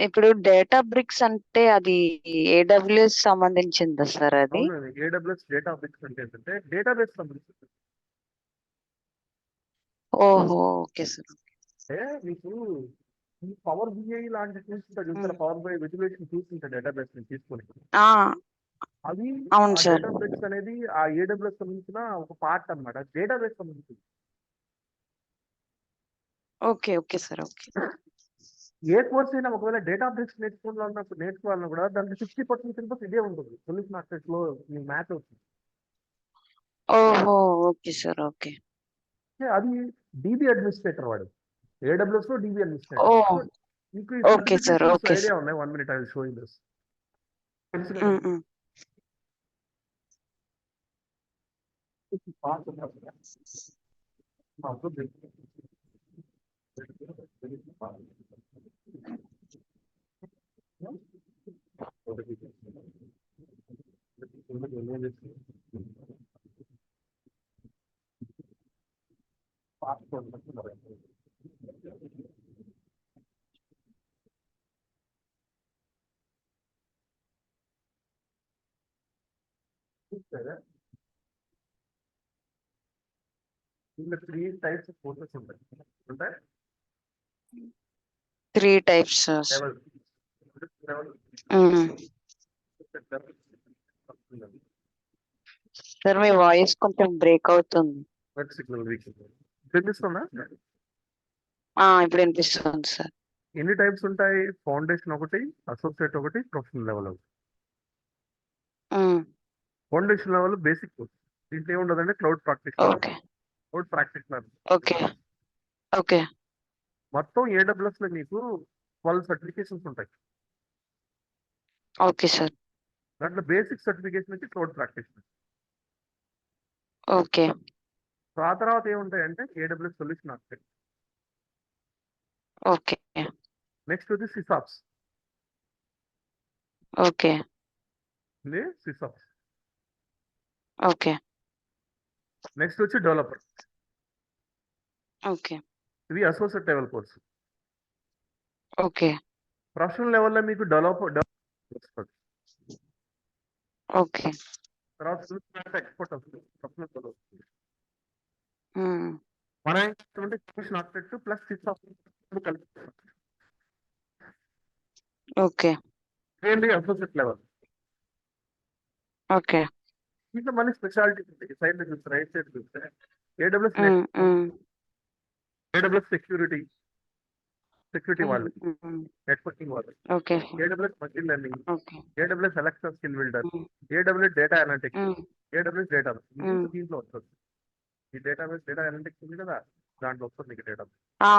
ఇప్పుడు data bricks అంటే అది ఏడబ్ల్యూఎస్ సంబంధించిందా సార్ అది? అవునండి, ఏడబ్ల్యూఎస్ డేటా బ్రిక్స్ అంటే ఏంటంటే డేటాబేస్ సంబంధించింది. ఓహో, ఓకే సార్. అంటే మీకు ఈ పవర్ బిఐ లాంటి చూస్తుంటే చూసారా, పవర్ బిఐ విజువలైజేషన్ చూస్తుంటే డేటాబేస్ ని తీసుకొని ఆ, అది అవును ఆ సార్. డేటా బ్రిక్స్ అనేది ఆ ఏడబ్ల్యూఎస్ సంబంధించిన ఒక పార్ట్ అన్నమాట, డేటాబేస్ సంబంధించింది. Okay, okay sir. ఓకే. ఏ కోర్స్ అయినా ఒకవేళ డేటా బ్రిక్స్ నేర్చుకోవాలన్నా కూడా దానికి 60% సిలబస్ ఇదే ఉంటుంది. సొల్యూషన్ ఆర్కిటెక్ట్ లో మీ మ్యాథ్ అవుతుంది. ఓహో, ఓకే సార్. ఓకే. అది డిబి అడ్మినిస్ట్రేటర్ వాడు, ఏడబ్ల్యూఎస్ లో డిబి ఓ, అడ్మినిస్ట్రేటర్. సో మీకు ఈ okay sir. Certifications okay idea sir. ఉన్నాయి. 1 minute I will show you this. తెలుసు కదా. ఉమ్, ఉమ్. ఇంకా 3 టైప్స్ ఆఫ్ కోర్సెస్ ఉంటాయి. ఉంటాయి 3 టైప్స్. లెవెల్ సార్ మీ వాయిస్ కొంచెం బ్రేక్ అవుతుంది. సిగ్నల్ వీక్ తెలుస్తుందా? ఇప్పుడు వినిపిస్తుంది సార్. ఎన్ని టైప్స్ ఉంటాయి? ఫౌండేషన్ ఒకటి, అసోసియేట్ ఒకటి, ప్రొఫెషనల్ లెవెల్ ఒకటి. Um, foundation level basic course. దీంట్లో ఏముండదంటే cloud practitioner. Okay, cloud practitioner okay, okay, మొత్తం ఏడబ్ల్యూఎస్ లో మీకు 12 సర్టిఫికేషన్స్ ఉంటాయి. Okay sir. దాంట్లో బేసిక్ సర్టిఫికేషన్ వచ్చి క్లౌడ్ ప్రాక్టీషనర్. ఓకే, ఆ తర్వాత ఏముంటాయంటే AWS solution architect. Okay, next వచ్చి SysOps. Okay, SysOps. Okay, next వచ్చి డెవలపర్. ఓకే, ఇది associate level course. Okay, professional లెవెల్లో మీకు డెవలపర్ వస్తుంది. ఓకే. తర్వాత సొల్యూషన్ ఎక్స్పర్ట్ వస్తుంది. ప్రొఫెషనల్ లెవెల్ వస్తుంది. ఉమ్, మన ఏంటంటే సొల్యూషన్ ఆర్కిటెక్ట్ ప్లస్ సిసాప్స్ కలిపి ఓకే, ఏంటి అసోసియేట్ లెవెల్. ఓకే. దీంట్లో మళ్ళీ స్పెషాలిటీస్ ఉంటాయి. సైడ్ చూస్తే, రైట్ సైడ్ చూస్తే AWS um, um, AWS security um, వాళ్ళు, ఉమ్. నెట్వర్కింగ్ వాళ్ళు, okay, AWS machine learning, okay. AWS Alexa skill builder, um, AWS data analytics, um, AWS data. Um. దీంట్లో వస్తుంది. ఈ డేటాబేస్ డేటా అనలిటిక్స్ ఉంది కదా, దాంట్లో వస్తుంది మీకు డేటా. ఆ,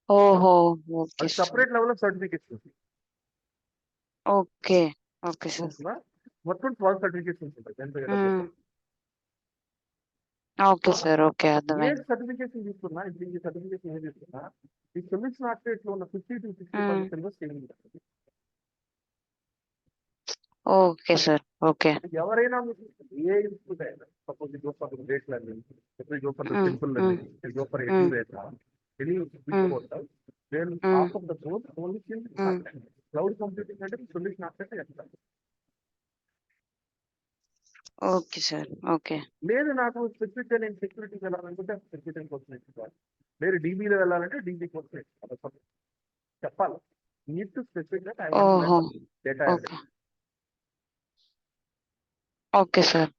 ఓహో, ఓకే అది sir. Separate level of certification. Okay, okay sir. మొత్తం 12 సర్టిఫికేషన్స్ ఉంటాయి. ఉమ్, ఓకే సార్. ఓకే, ఏ అర్థమైంది. సర్టిఫికేషన్ తీసుకున్నా, ఇప్పుడు ఈ సర్టిఫికేషన్ ఏది తీసుకున్నా, ఈ సొల్యూషన్ ఆర్కిటెక్ట్ లో ఉన్న 50 to 60% ఉమ్, సిలబస్ చేంజ్ ఉంటుంది. Okay sir. ఓకే. ఎవరైనా ఏ ఇన్స్టిట్యూట్ అయినా, suppose go for date learning, go for um, simple um, learning, go for um, Edureka, any big um, portal, then um, half of the course only um. Cloud computing అంటే solution architect చెప్తారు. Okay sir. Okay. లేదు నాకు specific గా నేను సెక్యూరిటీకి వెళ్ళాలనుకుంటే security course నేర్చుకోవాలి. లేదు డీబీలో వెళ్ళాలంటే డీబీ కోర్స్ నేర్చుకోవాలి. చెప్పాలి. నీడ్ టు స్పెసిఫిక్ గా ఐ వాంట్ టు ఓహో, learn data. Okay, okay sir.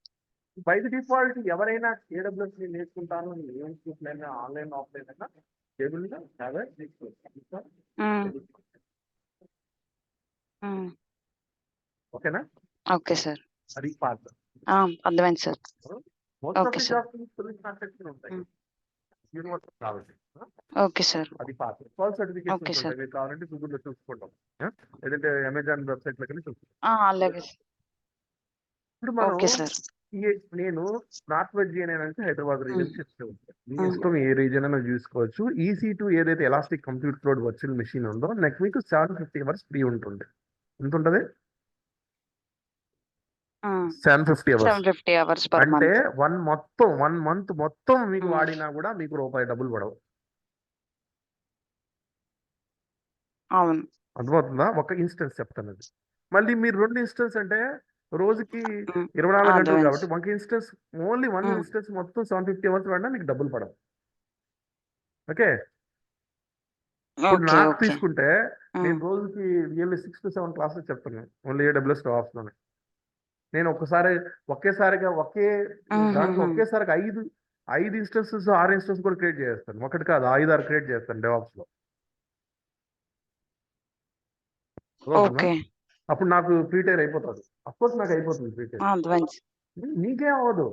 By the default ఎవరైనా ఏడబ్ల్యూఎస్ ని నేర్చుకుంటాను, ఏ ఇన్స్టిట్యూట్ అయినా ఆన్లైన్ ఆఫ్లైన్ అయినా టేబుల్ గా హ్యావ్ ఎ ఉమ్, ఉమ్. ఓకేనా. Okay sir. అది పార్ట్. అర్థమైంది sir. Most of okay the sir. Jobs solution architecture ఉంటాయి ఉమ్, యూనివర్సిటీ కాబట్టి. Okay sir. అది పార్ట్. 12 okay certifications sir. ఉంటాయి. మీకు కావాలంటే గూగుల్లో చూసుకుంటాం, లేదంటే అమెజాన్ వెబ్సైట్ లోకి వెళ్ళి చూసుకుంటాం. అలాగే సార్. ఇప్పుడు మనం ఓకే సార్. నేను నార్త్ వెస్ట్ అంటే హైదరాబాద్ ఉమ్, రీజన్ చెప్తూ ఉంటాను. మీ ఉమ్. ఇష్టం ఏ రీజన్ అయినా చూసుకోవచ్చు. EC2 ఏదైతే elastic compute cloud virtual machine ఉందో నెక్స్ట్ మీకు 750 అవర్స్ ఫ్రీ ఉంటుంది. ఎంత ఉంటుంది? 750 అవర్స్. 750 అవర్స్ పర్ అంటే మంత్. 1 మంత్ మొత్తం మీకు వాడినా కూడా మీకు రూపాయి డబ్బులు పడవు. అవును. అర్థమవుతుందా? ఒక ఇన్స్టెన్స్ చెప్తాను అది. మళ్ళీ మీరు 2 ఇన్స్టెన్స్ అంటే రోజుకి హ్మ్. 24 గంటలు అర్థమైంది కాబట్టి సార్. ఒక ఇన్స్టెన్స్ ఓన్లీ 1 హ్మ్. ఇన్స్టెన్స్ మొత్తం 750 అవర్స్ వాడినా మీకు డబ్బులు పడవు. ఓకే. ఇప్పుడు ఓకే. నాకు ఓకే. తీసుకుంటే హ్మ్. నేను రోజుకి రియల్లీ 6-7 క్లాసెస్ చెప్తున్నాను. Only AWS DevOpsలోనే. నేను ఒకేసారిగా దాంట్లో హుహుహు. ఒకేసారిగా 5 ఇన్స్టెన్సెస్ 6 ఇన్స్టెన్స్ కూడా క్రియేట్ చేస్తాను. ఒకటి కాదు 5, 6 క్రియేట్ చేస్తాను DevOpsలో. అర్థమవుతుందా? ఓకే. అప్పుడు నాకు ఫ్రీ టైర్ అయిపోతుంది. అఫ్కోర్స్ నాకు అయిపోతుంది ఫ్రీ టైర్. అర్థమైంది. నీకేం అవ్వదు.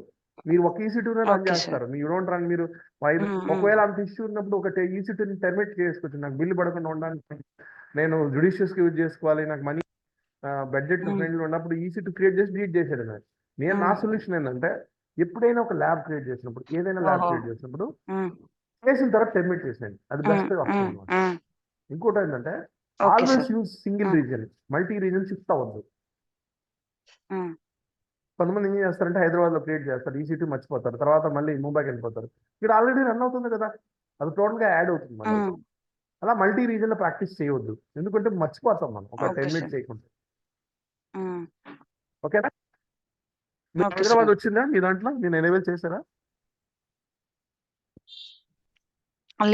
మీరు ఒక EC2నే రన్ ఓకే సార్. చేస్తారు. మీరు డోంట్ రన్ మీరు హ్మ్. హ్మ్. ఒకవేళ అంత ఇష్యూ ఉన్నప్పుడు ఒక EC2ని టెర్మినేట్ చేసుకోవచ్చు. నాకు బిల్లు పడకుండా ఉండడానికి నేను జుడిషియస్‌గా యూజ్ చేసుకోవాలి. నాకు మనీ బడ్జెట్ హ్మ్. ఫ్రెండ్లీ ఉన్నప్పుడు EC2 క్రియేట్ చేసి డిలీట్ చేసేయడం నాకు. నా హ్మ్. సొల్యూషన్ ఏంటంటే ఎప్పుడైనా ఒక ల్యాబ్ క్రియేట్ చేసినప్పుడు ఏదైనా ల్యాబ్ ఓహో! క్రియేట్ చేసినప్పుడు హ్మ్. చేసిన తర్వాత టెర్మినేట్ చేసేయండి. అది హ్మ్. బెస్ట్ ఆప్షన్ హ్మ్. అన్నమాట. హ్మ్. ఇంకోటి ఏంటంటే okay always sir. Use single హ్మ్. రీజన్, మల్టీ రీజన్ షిఫ్ట్ అవ్వద్దు. హ్మ్. కొంతమంది ఏం చేస్తారంటే హైదరాబాద్లో క్రియేట్ చేస్తారు, EC2 మర్చిపోతారు, తర్వాత మళ్ళీ ముంబైకి వెళ్ళిపోతారు. ఇక్కడ ఆల్రెడీ రన్ అవుతుంది కదా, అది టోటల్గా యాడ్ అవుతుంది మనకి. హ్మ్. అలా మల్టీ రీజన్లో ప్రాక్టీస్ చేయవద్దు, ఎందుకంటే మర్చిపోతాం మనం ఒక ఓకే 10 మినిట్స్ సార్. చేయకుండా. హ్మ్. ఓకేనా? మీరు ఓకే హైదరాబాద్ సార్. వచ్చిందా మీ దాంట్లో? మీరు ఎనేబుల్ చేశారా?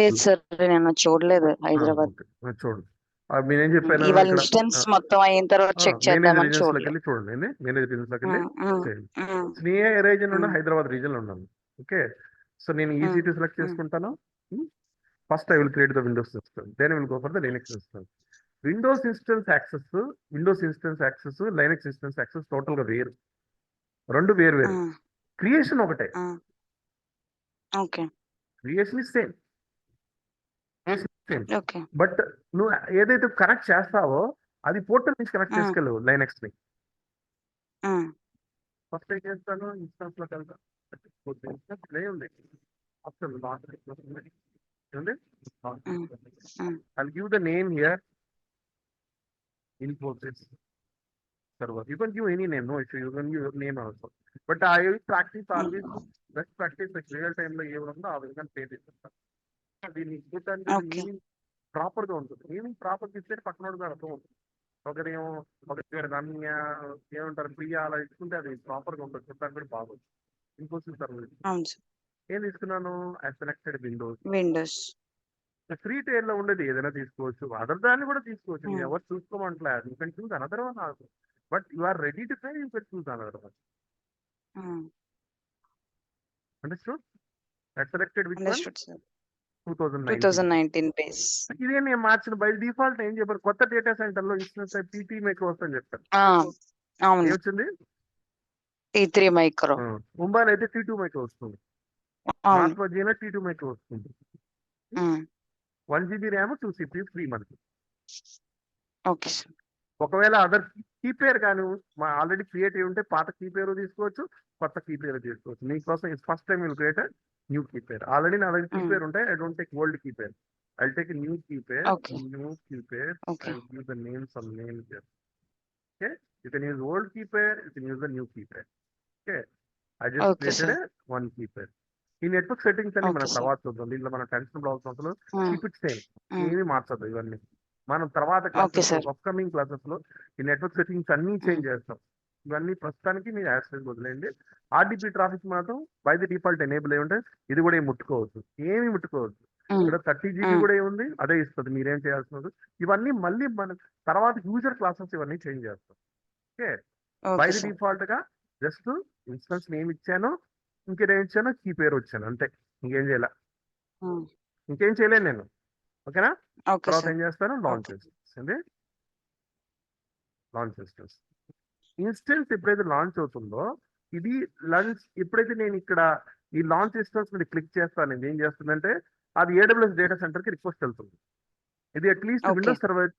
లేదు సార్. నేను చూడలేదు హైదరాబాద్. ఓకే, చూడు. మీరేం హ్మ్. చెప్పాను ఇవాళ ఇక్కడ ఇన్స్టెన్స్ మొత్తం అయిన తర్వాత చెక్ మేనేజ్ చేద్దామని రీజన్స్లోకి చూడలే. వెళ్ళి చూడండి. మేనేజ్ రీజన్స్లోకి వెళ్ళి హ్మ్. హ్మ్. చేయండి. హ్మ్. నేను ఏ రీజన్ ఉన్నా హ్మ్. హైదరాబాద్ రీజన్లో ఉన్నాను. ఓకే, సో నేను హ్మ్. EC2 select hmm. చేసుకుంటాను. First I will create the Windows system, then I will go for the Linux system. Windows instance access, Linux instance access total గా వేరు. రెండు వేరు వేరు. హ్మ్. క్రియేషన్ ఒకటే. Hmm. Okay. Creation is same. Okay. But నువ్వు ఏదైతే connect చేస్తావో అది పోర్టల్ నుంచి కనెక్ట్ హ్మ్. చేసుకెళ్ళవు లైనక్స్ ని. హ్మ్. ఫస్ట్ ఏం చేస్తాను, ఇన్స్టాన్స్ లోకి వెళ్తాను. ఉంది ఆప్షన్ ఉంది. హ్మ్. హ్మ్. I'll give the name here, Infosys server. You can give any name, no issue. You can give your name also. But I will practice హ్మ్. always best practice like real time లో ఏముందో ఆ విధంగా pay చేస్తాను. దీన్ని చూడటానికి okay. Meaning proper గా ఉంటుంది. మీనింగ్ ప్రాపర్ ఇస్తే పక్కన అర్థం ఉంటుంది. ఒకరేమో ఒక రమ్య ఏమంటారు ప్రియా అలా ఇచ్చుకుంటే అది ప్రాపర్ గా ఉంటుంది, చూడటానికి కూడా బాగుంది. ఇన్ఫోసిస్ సర్వీస్ అవును సార్. ఏం తీసుకున్నాను, I selected Windows. Windows. Free tyre లో ఉండేది ఏదైనా తీసుకోవచ్చు, అదర్ దాన్ని కూడా తీసుకోవచ్చు. నేను హ్మ్. ఎవరు చూసుకోమంటలేదు, you can choose another one also. But you are ready to pay, you can choose another one. Hmm. Understood? I selected which one, understood sir. 2019. 2019 base. ఇదే నేను మార్చిన బై డిఫాల్ట్ ఏం చెప్పారు, కొత్త డేటా సెంటర్ లో ఇన్స్టెన్స్ PT మైక్రో వస్తుందని చెప్పారు. ఆ! అవును. ఏమొచ్చింది? T3 micro. ముంబైలో అయితే T2 మైక్రో వస్తుంది, అవును. నార్త్ వర్జీనియా T2 మైక్రో వస్తుంది. హ్మ్. 1 GB ర్యామ్, 2 CPU ఫ్రీ మనకి. Okay sir. ఒకవేళ అదర్ కీ పేరు కానీ మా ఆల్రెడీ క్రియేట్ అయి ఉంటే పాత కీ పేరు తీసుకోవచ్చు, కొత్త కీ పేరు తీసుకోవచ్చు. మీకోసం first time will create new key pair. Already నా దగ్గర కీ హ్మ్. పేరు ఉంటాయి. I don't take old key pair, I take new key pair. Okay. New key pair, okay. I give the name, some name here. Okay, you can use old key pair, you can use the new key pair. Okay, I just okay created sir. one key pair. ఈ network settings అన్ని okay మనం sir. తర్వాత చూద్దాం. దీంట్లో మనం tension అవసరం అసలు. హ్మ్. కీప్ ఇట్ సేమ్, హ్మ్. ఏమీ మార్చదు ఇవన్నీ. మనం తర్వాత ఓకే క్లాసెస్ లో, సార్. అప్కమింగ్ క్లాసెస్ లో ఈ నెట్వర్క్ సెట్టింగ్స్ అన్ని హ్మ్. చేంజ్ చేస్తాం. ఇవన్నీ ప్రస్తుతానికి మీరు యాక్సెస్ వదిలేయండి. RDP ట్రాఫిక్ మాత్రం బై ది డిఫాల్ట్ ఎనేబుల్ అయి ఉంటే ఇది కూడా ఏమి ముట్టుకోవచ్చు, ఏమీ ముట్టుకోవచ్చు. హ్మ్. ఇక్కడ 30 GB హ్మ్. కూడా ఏముంది, అదే ఇస్తుంది. మీరేం చేయాల్సినది ఇవన్నీ మళ్ళీ మన తర్వాత యూజర్ క్లాసెస్ ఇవన్నీ చేంజ్ చేస్తాం. Okay, by okay the sir. Default గా జస్ట్ ఇన్స్టెన్స్ నేమ్ ఇచ్చాను, ఇంకేం ఇచ్చాను, కీ పేరు వచ్చాను, అంతే. ఇంకేం చేయాల, హ్మ్. ఇంకేం చేయలేను నేను. ఓకేనా? ఓకే తర్వాత సార్. ఏం చేస్తాను, లాంచ్ ఓకే. చేస్తుంది. లాంచ్ చేస్తుంది. ఇన్స్టెన్స్ ఎప్పుడైతే లాంచ్ అవుతుందో ఇది ఎప్పుడైతే నేను ఇక్కడ ఈ లాంచ్ ఇన్స్టెన్స్ మీద క్లిక్ చేస్తాను, ఇది ఏం చేస్తుందంటే అది AWS డేటా సెంటర్ కి రిక్వెస్ట్ వెళ్తుంది. ఇది అట్లీస్ట్ ఓకే. విండోస్ సర్వర్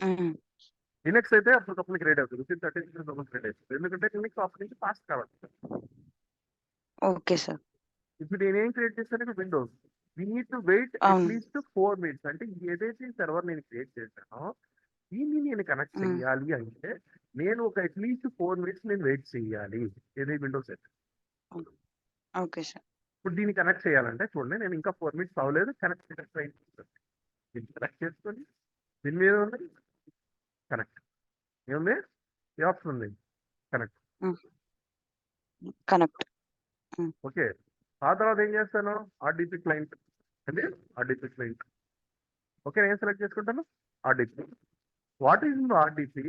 హ్మ్. లినక్స్ అయితే అప్పటికప్పుడు క్రియేట్ అవుతుంది, విత్ 30 సెకండ్స్ క్రియేట్ అవుతుంది. ఎందుకంటే లినక్స్ ఆఫ్ నుంచి ఫాస్ట్ కాబట్టి. Okay sir. ఇప్పుడు నేనేం క్రియేట్ చేస్తానంటే Windows, we need to wait అవును. At least 4 minutes. అంటే ఏదైతే సర్వర్ నేను క్రియేట్ చేశానో దీన్ని నేను కనెక్ట్ హ్మ్. చేయాలి అంటే నేను ఒక అట్లీస్ట్ 4 మినిట్స్ నేను వెయిట్ చేయాలి. ఏది విండోస్ అయితే. హ్మ్. Okay sir. ఇప్పుడు దీన్ని కనెక్ట్ చేయాలంటే చూడండి, నేను ఇంకా 4 మినిట్స్ అవ్వలేదు, కనెక్ట్ ట్రై చేస్తాను. దీన్ని సెలెక్ట్ చేసుకొని దీని మీద ఉంది కనెక్ట్. ఏముంది? ఏ ఆప్షన్ ఉంది? కనెక్ట్. కనెక్ట్. ఓకే. ఆ తర్వాత ఏం చేస్తాను? ఆర్డిపి క్లయింట్ అంటే ఆర్డిపి క్లయింట్. ఓకే, నేను సెలెక్ట్ చేసుకుంటాను RDP. What is RDP?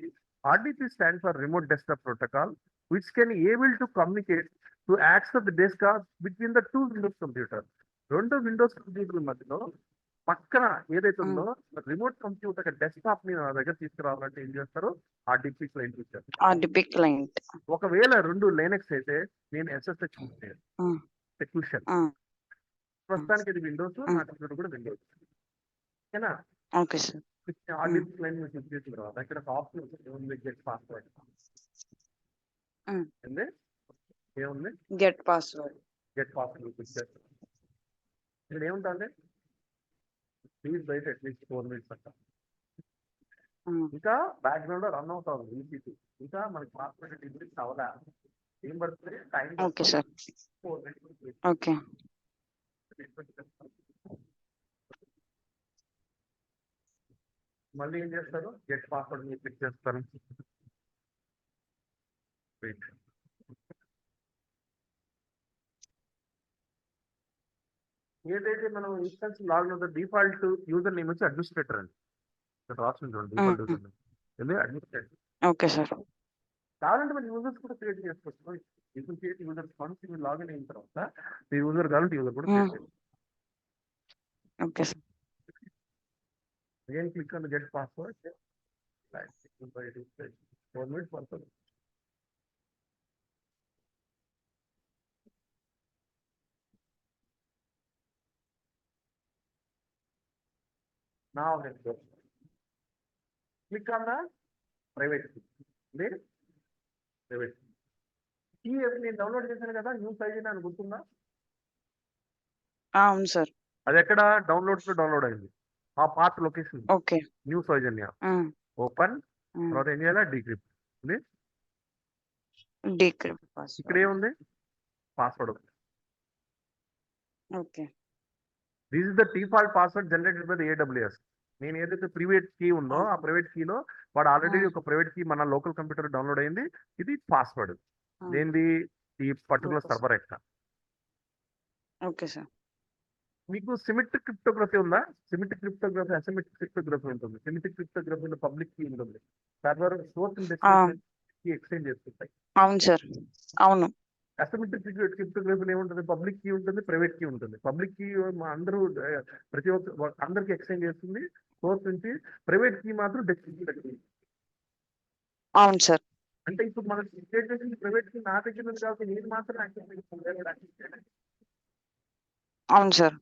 RDP stand for remote desktop protocol which can able to communicate to access the desktop between the two Windows computer. రెండు Windows computer మధ్యలో పక్కన ఏదైతే ఉందో remote computer desktop ని నా దగ్గర తీసుకురావాలంటే ఏం చేస్తారు? ఆర్డిపి క్లయింట్ ఇచ్చారు. RDP client. ఒకవేళ రెండు లైనక్స్ అయితే నేను ఎస్ఎస్హెచ్ సెక్యూషన్. ప్రస్తుతానికి ఇది విండోస్, నా కంప్యూటర్ కూడా విండోస్. ఓకేనా? Okay sir. ఆర్డిపి క్లయింట్ మీరు క్లిక్ చేసిన తర్వాత ఇక్కడ ఒక ఆప్షన్ ఉంది, గెట్ పాస్వర్డ్. ఏంది? ఏముంది? Get password. Get password click చేస్తాను. ఇక్కడ ఏముంటుంది? ప్లీజ్ వెయిట్ అట్లీస్ట్ 4 minutes అంట. ఇంకా బ్యాక్గ్రౌండ్ లో రన్ అవుతా ఉంది ఈసీ2. ఇంకా మనకి పాస్వర్డ్ డిగ్రీస్ అవలా. ఏం పడుతుంది? Time. Okay sir. 4 minutes. Okay. మళ్ళీ ఏం చేస్తారు? గెట్ పాస్వర్డ్ మీద క్లిక్ చేస్తాను. వెయిట్. ఏదైతే మనం ఇన్స్టెన్స్ లాగిన్ అవుతుంది డిఫాల్ట్ యూజర్ నేమ్ వచ్చి అడ్మినిస్ట్రేటర్ అండి. ఇక్కడ రాస్తుంది డిఫాల్ట్ యూజర్ నేమ్. ఏంది? అడ్మినిస్ట్రేటర్. Okay sir. కావాలంటే మన యూజర్స్ కూడా క్రియేట్ చేసుకోవచ్చు. ఇప్పుడు క్రియేట్ యూజర్స్ వన్స్ మీరు లాగిన్ అయిన తర్వాత మీ యూజర్ కావాలంటే యూజర్ కూడా క్రియేట్ చేయాలి. Okay sir. Again click on get password. 4 minutes పడుతుంది. Now let's go. Click on the private key. There, private key. Key నేను డౌన్లోడ్ చేశాను కదా, న్యూ సైజ్ అని గుర్తుందా? అవును సార్. అది ఎక్కడ డౌన్లోడ్స్ లో డౌన్లోడ్ అయింది. ఆ path location. Okay. New size అని ఓపెన్. తర్వాత ఏం చేయాలి? డీక్రిప్ట్. Decrypt password. ఇక్కడ ఏముంది? పాస్వర్డ్ ఉంది. Okay. This is the default password generated by AWS. నేను ఏదైతే ప్రైవేట్ కీ ఉందో ఆ ప్రైవేట్ కీలో వాడు ఆల్రెడీ ఒక ప్రైవేట్ కీ మన లోకల్ కంప్యూటర్ డౌన్లోడ్ అయింది. ఇది పాస్వర్డ్. దేనిది? ఈ పర్టికులర్ సర్వర్ యొక్క. Okay sir. మీకు సిమెట్రిక్ క్రిప్టోగ్రఫీ ఉందా? సిమెట్రిక్ క్రిప్టోగ్రఫీ, అసిమెట్రిక్ క్రిప్టోగ్రఫీ ఉంటుంది. సిమెట్రిక్ క్రిప్టోగ్రఫీలో పబ్లిక్ కీ ఉంటుంది. సర్వర్ సోర్స్ కీ ఎక్స్చేంజ్ చేసుకుంటాయి. అవును సార్. అవును. అసిమెట్రిక్ క్రిప్టోగ్రఫీలో ఏముంటుంది? పబ్లిక్ కీ ఉంటుంది, ప్రైవేట్ కీ ఉంటుంది. పబ్లిక్ కీ అందరూ ప్రతి ఒక్క అందరికి ఎక్స్చేంజ్ చేస్తుంది సోర్స్ నుంచి. ప్రైవేట్ కీ మాత్రం డెస్టినేషన్. అవును సార్. అంటే ఇప్పుడు మనం క్రియేట్ చేసిన ప్రైవేట్ కీ నా దగ్గర ఉంది కాబట్టి నేను మాత్రం యాక్సెస్ చేస్తాను. అవును సార్.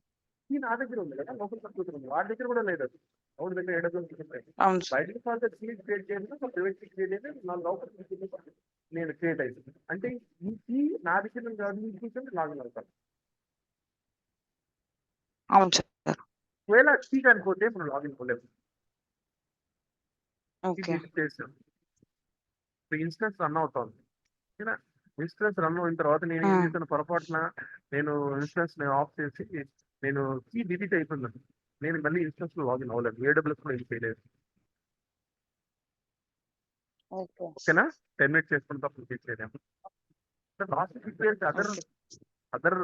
కీ నా దగ్గర ఉంది కదా, లోకల్ కంప్యూటర్ ఉంది, వాడి దగ్గర కూడా లేదు. అది అవును దగ్గర AWS అవును సార్. బయట డిఫాల్ట్ కీ క్రియేట్ చేయాలి, ప్రైవేట్ కీ క్రియేట్ చేయాలి, నా లోకల్ కంప్యూటర్ నేను క్రియేట్ అవుతుంది. అంటే ఈ కీ నా దగ్గర ఉంది కాబట్టి ఈ కీ లాగిన్ అవుతాను. అవును సార్. ఒకవేళ కీ కనుకోతే మనం లాగిన్ అవ్వలేము. ఓకే. ఇన్స్టెన్స్ రన్ అవుతుంది. ఓకేనా? ఇన్స్టెన్స్ రన్ అయిన తర్వాత నేను ఏం చేశాను? పొరపాటున నేను ఇన్స్టెన్స్ ఆఫ్ చేసి నేను కీ డిలీట్ అయిపోయింది. నేను మళ్ళీ ఇన్స్టెన్స్ లో లాగిన్ అవ్వలేదు. AWS కూడా ఏం చేయలేదు. ఓకేనా? టెర్మినేట్ చేసుకున్న తప్పుడు క్లిక్ చేయలేము. అదర్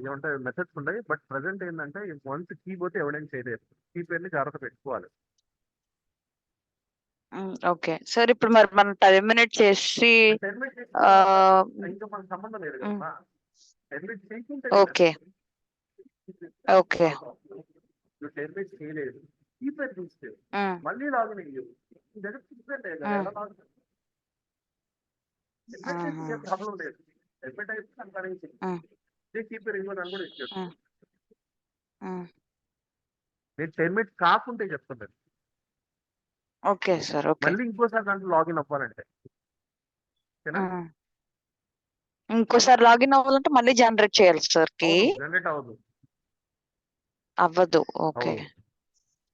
ఏమంటే మెథడ్స్ ఉన్నాయి. బట్ ప్రెసెంట్ ఏంటంటే వన్స్ కీ పోతే ఎవడైనా చేయలేదు. కీ పేరుని జాగ్రత్త పెట్టుకోవాలి. Okay sir. ఇప్పుడు మరి మనం టెర్మినేట్ చేసి ఇంకా మనకు సంబంధం లేదు కదా. టెర్మినేట్ చేయకుంటే ఓకే. ఓకే. నువ్వు టెర్మినేట్ చేయలేదు, కీ పేరు చూస్తే మళ్ళీ లాగిన్ అయ్యు. ప్రాబ్లం లేదు. టెర్మినేట్ అయితే అంతా కీ పేరు ఇవ్వని కూడా ఇచ్చాడు. నేను టెర్మినేట్ కాకుంటే చెప్తున్నాను. Okay sir. ఓకే. మళ్ళీ ఇంకోసారి దాంట్లో లాగిన్ అవ్వాలంటే ఇంకోసారి లాగిన్ అవ్వాలంటే మళ్ళీ జనరేట్ చేయాలి సార్ కి. జనరేట్ అవ్వదు. అవ్వదు. ఓకే.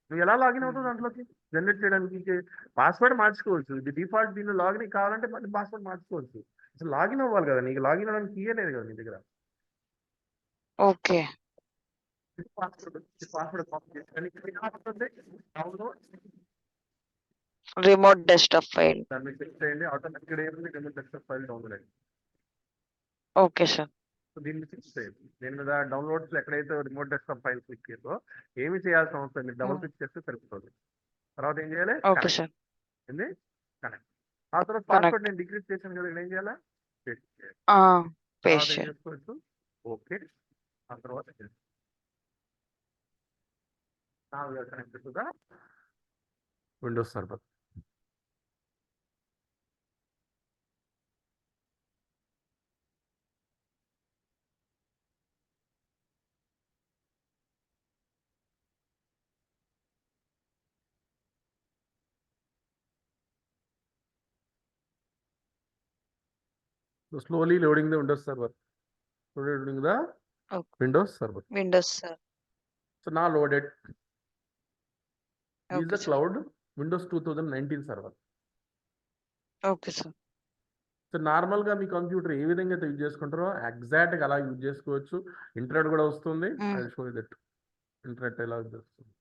నువ్వు ఎలా లాగిన్ అవుతావు దాంట్లోకి? జనరేట్ చేయడానికి పాస్వర్డ్ మార్చుకోవచ్చు. ఇది డిఫాల్ట్. దీనిలో లాగిన్ కావాలంటే మళ్ళీ పాస్వర్డ్ మార్చుకోవచ్చు. అసలు లాగిన్ అవ్వాలి కదా. నీకు లాగిన్ అవ్వడానికి కీ లేదు కదా నీ దగ్గర. ఓకే. పాస్వర్డ్ కాపీ చేసుకొని ఇక్కడ ఏమవుతుంది డౌన్లోడ్ రిమోట్ డెస్క్టాప్ ఫైల్. దాన్ని క్లిక్ చేయండి, ఆటోమేటిక్ ఇక్కడ ఏముంది రిమోట్ డెస్క్టాప్ ఫైల్ డౌన్లోడ్ అయింది. Okay sir. సో దీన్ని క్లిక్ చేయండి. దీని మీద డౌన్లోడ్స్ ఎక్కడైతే రిమోట్ డెస్క్టాప్ ఫైల్ క్లిక్ చేయాలో ఏమి చేయాల్సిన అవసరం లేదు, డబుల్ క్లిక్ చేస్తే సరిపోతుంది. తర్వాత ఏం చేయాలి? Okay sir. ఏంది కనెక్ట్. ఆ తర్వాత పాస్వర్డ్ నేను డిక్రీజ్ చేశాను కదా, ఇక్కడ ఏం చేయాలా? పేస్ట్ చేయాలి. తర్వాత ఏం చేసుకోవచ్చు? ఓకే. ఆ తర్వాత connect to the Windows server. So slowly loading the Windows server. Slowly loading the Windows server. Windows sir. So now loaded. This is Okay, the cloud Windows 2019 server. Okay sir. So normal గా మీ computer ఏ విధంగా అయితే use చేసుకుంటారో exact గా అలా use చేసుకోవచ్చు. Internet కూడా వస్తుంది. I will show you that internet ఎలా యూజ్ చేస్తుంది.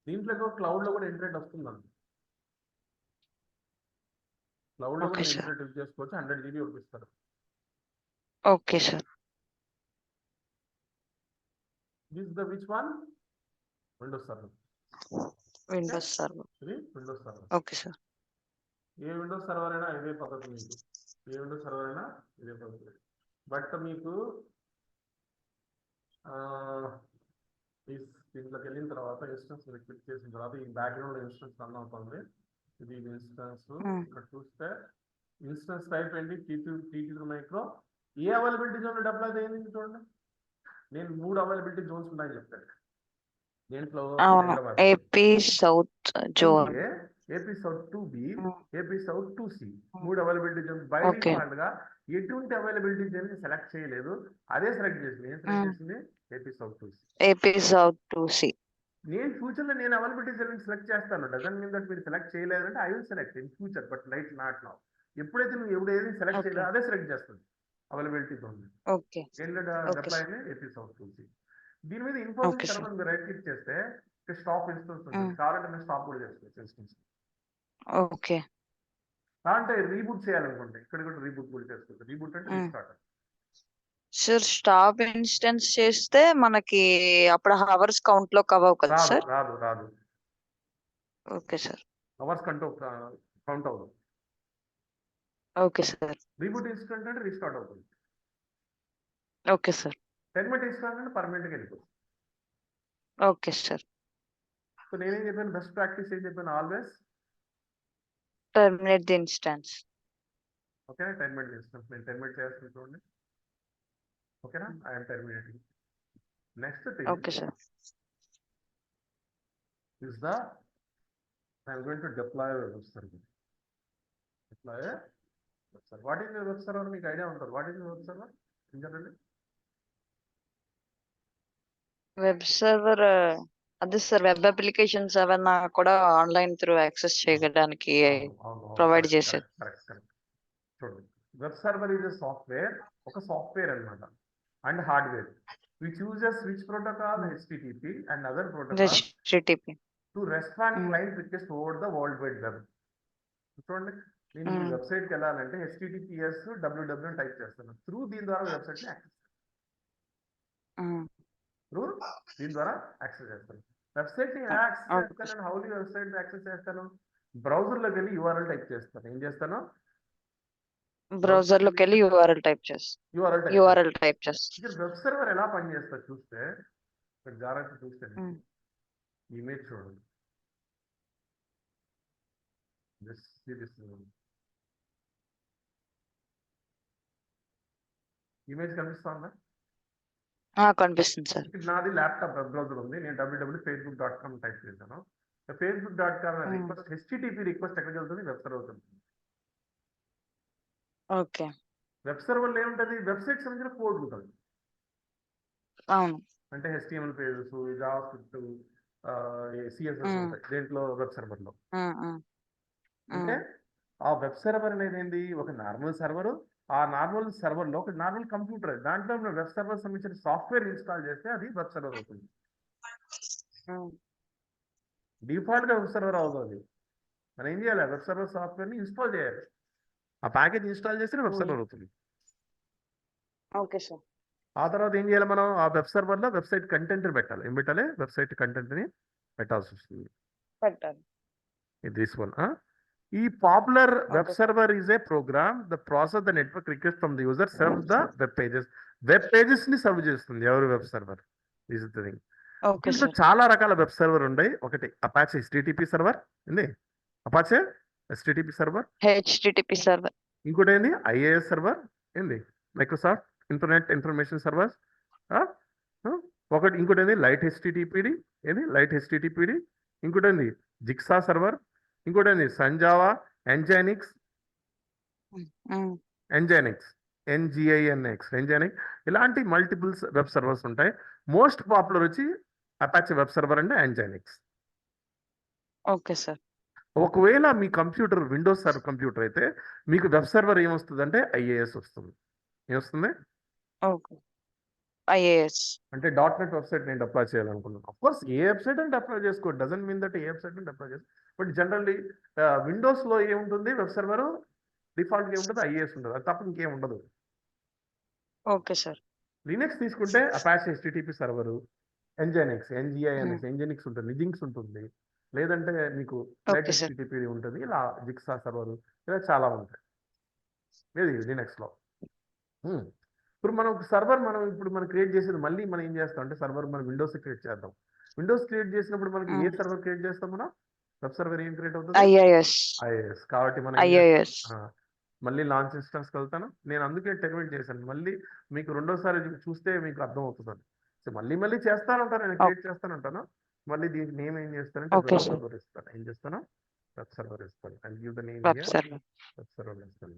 దీంట్లో క్లౌడ్ లో కూడా ఇంటర్నెట్ వస్తుందండి. క్లౌడ్ లో కూడా ఇంటర్నెట్ యూజ్ చేసుకోవచ్చు. 100 GB పంపిస్తారు. Okay sir. This the which one? Windows server. Windows server. ఇది విండోస్ సర్వర్. Okay sir. ఏ విండోస్ సర్వర్ అయినా ఇదే పద్ధతి మీకు. ఏ విండోస్ సర్వర్ అయినా ఇదే పద్ధతి. బట్ మీకు దీంట్లోకి వెళ్ళిన తర్వాత ఇన్స్టెన్స్ క్లిక్ చేసిన తర్వాత ఈ బ్యాక్గ్రౌండ్ ఇన్స్టెన్స్ రన్ అవుతుంది. ఇది ఇన్స్టెన్స్. ఇక్కడ చూస్తే ఇన్స్టెన్స్ టైప్ ఏంటి? టీ2 మైక్రో. ఏ అవైలబిలిటీ జోన్ డిప్లాయ్ అయింది చూడండి. నేను 3 అవైలబిలిటీ జోన్స్ ఉన్నాయని చెప్పాను. దేంట్లో? AP south zone, AP south 2B, AP south 2C 3 availability Jones. By default గా ఎటువంటి అవైలబిలిటీ జోన్ సెలెక్ట్ చేయలేదు, అదే సెలెక్ట్ చేసింది. ఏం సెలెక్ట్ చేసింది? AP south 2C. AP south 2C. నేను ఫ్యూచర్ లో నేను అవైలబిలిటీ జోన్ సెలెక్ట్ చేస్తాను. డజన్ మీన్ దట్ మీరు సెలెక్ట్ చేయలేదంటే I will select in future, but right not now. ఎప్పుడైతే నువ్వు ఏది సెలెక్ట్ చేయలేదు అదే సెలెక్ట్ చేస్తుంది availability zone. Okay. Deploy AP south 2C. దీని మీద ఇన్ఫర్మేషన్ మీరు రైట్ క్లిక్ చేస్తే స్టాప్ ఇన్స్టెన్స్ ఉంటుంది. కావాలంటే మీరు స్టాప్ కూడా చేసుకోవచ్చు ఇన్స్టెన్స్. ఓకే. అంటే రీబూట్ చేయాలనుకుంటే ఇక్కడ కూడా రీబూట్ కూడా చేసుకోవచ్చు. రీబూట్ అంటే రీస్టార్ట్. సార్ స్టాప్ ఇన్స్టెన్స్ చేస్తే మనకి అప్పుడు హవర్స్ కౌంట్ లో కవర్ కదా సార్? రాదు. Okay sir. హవర్స్ కౌంట్ అవ్వదు. Okay sir. రీబూట్ ఇన్స్టెంట్ అంటే రీస్టార్ట్ అవుతుంది. Okay sir. టెర్మినేట్ ఇన్స్టాల్ అంటే పర్మనెంట్ గా వెళ్ళిపోతుంది. Okay sir. సో నేనేం చెప్పాను? బెస్ట్ ప్రాక్టీస్ ఏం చెప్పాను? Always terminate the instance. Okay. Terminate instance నేను టెర్మినేట్ చేస్తాను చూడండి. ఓకేనా? I'm terminating. Next thing okay sir. is the I am going to deploy a web server. Deploy a web server. What is a web server? మీకు idea ఉంటుంది. What is a web server? In generally web server అదే sir, web applications ఏమైనా కూడా online through access చేయడానికి provide చేసేది. చూడండి, web server is software, ఒక software అన్నమాట, and hardware which uses which protocol? HTTP and other protocols to respond client request over the world wide web. చూడండి, నేను ఈ వెబ్సైట్ కి వెళ్ళాలంటే https www టైప్ చేస్తాను. త్రూ దీని ద్వారా వెబ్సైట్ ని యాక్సెస్ చేస్తాను. వెబ్సైట్ ని యాక్సెస్ చేస్తాను. హౌ వెబ్సైట్ యాక్సెస్ చేస్తాను? బ్రౌజర్ లోకి వెళ్ళి URL టైప్ చేస్తాను. ఏం చేస్తాను? బ్రౌజర్ లోకి వెళ్ళి URL టైప్ చేస్తాను. వెబ్ సర్వర్ ఎలా పనిచేస్తా చూస్తే, జాగ్రత్త చూస్తే ఇమేజ్ చూడండి. ఇమేజ్ కనిపిస్తుందా? కనిపిస్తుంది సార్. నాది ల్యాప్టాప్ వెబ్ బ్రౌజర్ ఉంది. నేను www.facebook.com టైప్ చేశాను. facebook.com రిక్వెస్ట్ HTTP రిక్వెస్ట్ ఎక్కడికి వెళ్తుంది? వెబ్ సర్వర్ వెళ్తుంది. ఓకే. వెబ్ సర్వర్లో ఏముంటది? వెబ్సైట్ సంబంధించిన కోడ్ ఉంటుంది. అవును. అంటే HTML pages, Java script, CSS హ్మ్. ఉంటాయి దేంట్లో? వెబ్ సర్వర్లో. హ్మ్. హ్మ్. అంటే హ్మ్. ఆ వెబ్ సర్వర్ అనేది ఏంది? ఒక నార్మల్ సర్వర్. ఆ నార్మల్ సర్వర్లో ఒక నార్మల్ కంప్యూటర్, దాంట్లో మనం వెబ్ సర్వర్ సంబంధించిన సాఫ్ట్వేర్ ఇన్స్టాల్ చేస్తే అది వెబ్ సర్వర్ అవుతుంది. హ్మ్. డిఫాల్ట్ గా వెబ్ సర్వర్ అవ్వదు అది. మనం ఏం చేయాలి? వెబ్ సర్వర్ సాఫ్ట్వేర్ ని ఇన్స్టాల్ చేయాలి. ఆ ప్యాకేజ్ ఇన్స్టాల్ చేస్తే వెబ్ హ్మ్. సర్వర్ అవుతుంది. Okay sir. ఆ తర్వాత ఏం చేయాలి? మనం ఆ వెబ్ సర్వర్లో వెబ్సైట్ కంటెంట్ పెట్టాలి. ఏం పెట్టాలి? వెబ్సైట్ కంటెంట్ ని పెట్టాల్సి వస్తుంది. పెట్టాలి. This one. ఈ popular web okay sir. Server is a program the process the network request from the user serves the web pages. Web pages ని సర్వ్ చేస్తుంది ఎవరు? Web server. Is the thing. Okay దీంట్లో sir. చాలా రకాల web server ఉన్నాయి. ఒకటి Apache HTTP server ఏంది? Apache HTTP server. HTTP server. ఇంకోటి ఏంది? IIS server. ఏంది? Microsoft internet information server. ఒకటి ఇంకోటి ఏంది? Light HTTPD. ఏంది? Light HTTPD. ఇంకోటి ఏంది? Jigsaw server. ఇంకోటి ఏంది? సంజావా, ఎంజైనిక్స్, హ్మ్. ఎంజైనిక్స్, ఎంజిఐఎన్ఎక్స్. ఇలాంటి మల్టిపుల్స్ వెబ్ సర్వర్స్ ఉంటాయి. మోస్ట్ పాపులర్ వచ్చి అపాచే వెబ్ సర్వర్ అంటే ఎంజైనిక్స్. Okay sir. ఒకవేళ మీ కంప్యూటర్ విండోస్ కంప్యూటర్ అయితే మీకు వెబ్ సర్వర్ ఏమొస్తుంది అంటే IIS వస్తుంది. ఏమొస్తుంది? ఓకే. IAS. అంటే .NET వెబ్సైట్ నేను అప్లై చేయాలనుకున్నాను. అఫ్ కోర్స్ ఏ వెబ్సైట్ అంటే అప్లై చేసుకో, doesn't mean that A website అంటే అప్లై చేసుకో. బట్ జనరల్లీ విండోస్ లో ఏముంటుంది? వెబ్ సర్వర్ డిఫాల్ట్ గా ఉంటుంది, IIS ఉంటుంది. అది తప్ప ఇంకేం ఉండదు. Okay sir. లినక్స్ తీసుకుంటే అపాచే HTTP సర్వర్, ఎంజైనిక్స్, హ్మ్. ఎంజైనిక్స్ ఉంటుంది, జింక్స్ ఉంటుంది, లేదంటే మీకు లైట్ ఓకే సార్. HTTP ఉంటుంది, ఇలా జిక్సా సర్వర్, ఇలా చాలా ఉంటాయి. ఇది లినక్స్ లో. ఇప్పుడు మనం సర్వర్ మనం క్రియేట్ చేసేది మళ్ళీ మనం ఏం చేస్తాం అంటే సర్వర్ మనం విండోస్ క్రియేట్ చేద్దాం. విండోస్ క్రియేట్ చేసినప్పుడు మనకి ఏ హ్మ్. సర్వర్ క్రియేట్ చేస్తాం? మనం వెబ్ సర్వర్ ఏం క్రియేట్ అవుతుంది? IIS. IIS. కాబట్టి మనం ఏం చేస్తాం? IIS. మళ్ళీ లాంచ్ ఇన్స్టాన్స్కి వెళ్తాను. నేను అందుకే టెర్మినేట్ చేశాను. మళ్ళీ మీకు రెండోసారి చూస్తే మీకు అర్థం అవుతుంది. సో మళ్ళీ చేస్తానంటాను, నేను క్రియేట్ చేస్తానంటాను. మళ్ళీ దీనికి నేమ్ ఏం చేస్తానంటే ఓకే వెబ్ సార్. సర్వర్ ఇస్తాను. ఏం చేస్తాను? వెబ్ సర్వర్ ఇస్తాను. And give the name web here server. Web server ఇస్తాను.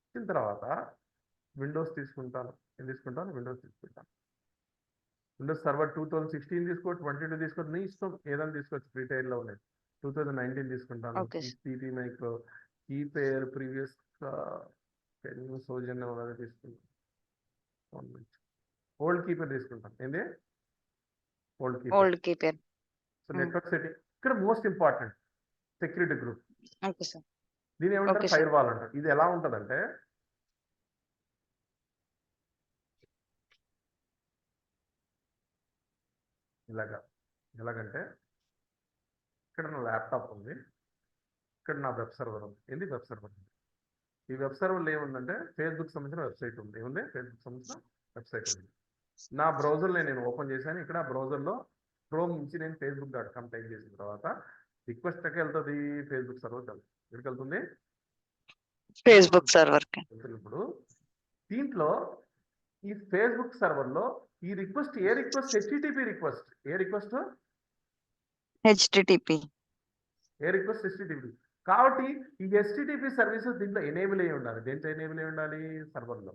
ఇచ్చిన తర్వాత విండోస్ తీసుకుంటాను. ఏం తీసుకుంటాను? విండోస్ తీసుకుంటాను. విండోస్ సర్వర్ 2016 తీసుకో, 22 తీసుకో, నీ ఇష్టం ఏదైనా తీసుకోవచ్చు. ఫ్రీ టైర్లో ఉన్నాయి. 2019 తీసుకుంటాను. Okay sir. TP micro, key pair previous సౌజన్యం అలాగే తీసుకుంటాను. ఓల్డ్ కీపర్ తీసుకుంటాను. ఏంది? Old key pair. Old key pair. So network setting ఇక్కడ most important security group. Okay sir. దీని ఏమంటారు? Okay sir. ఫైర్ వాల్ అంటారు. ఇది ఎలా ఉంటుందంటే ఎలాగంటే ఇక్కడ నా ల్యాప్టాప్ ఉంది, ఇక్కడ నా వెబ్ సర్వర్ ఉంది. ఏంది? వెబ్ సర్వర్ ఉంది. ఈ వెబ్ సర్వర్లో ఏముందంటే ఫేస్బుక్ సంబంధించిన వెబ్సైట్ ఉంది. ఏముంది? ఫేస్బుక్ సంబంధించిన వెబ్సైట్ ఉంది. నా బ్రౌజర్లో నేను ఓపెన్ చేశాను. ఇక్కడ బ్రౌజర్లో క్రోమ్ నుంచి నేను facebook.com టైప్ చేసిన తర్వాత రిక్వెస్ట్ ఎక్కడికి వెళ్తుంది? ఫేస్బుక్ సర్వర్కి వెళ్తుంది. ఎక్కడికి వెళ్తుంది? ఫేస్బుక్ సర్వర్ కి. ఇప్పుడు దీంట్లో ఈ ఫేస్బుక్ సర్వర్లో ఈ రిక్వెస్ట్ ఏ రిక్వెస్ట్? HTTP request. ఏ రిక్వెస్ట్? HTTP. ఏ రిక్వెస్ట్? HTTP. కాబట్టి ఈ HTTP సర్వీసెస్ దీంట్లో ఎనేబుల్ అయి ఉండాలి. దేంట్లో ఎనేబుల్ అయి ఉండాలి? సర్వర్లో.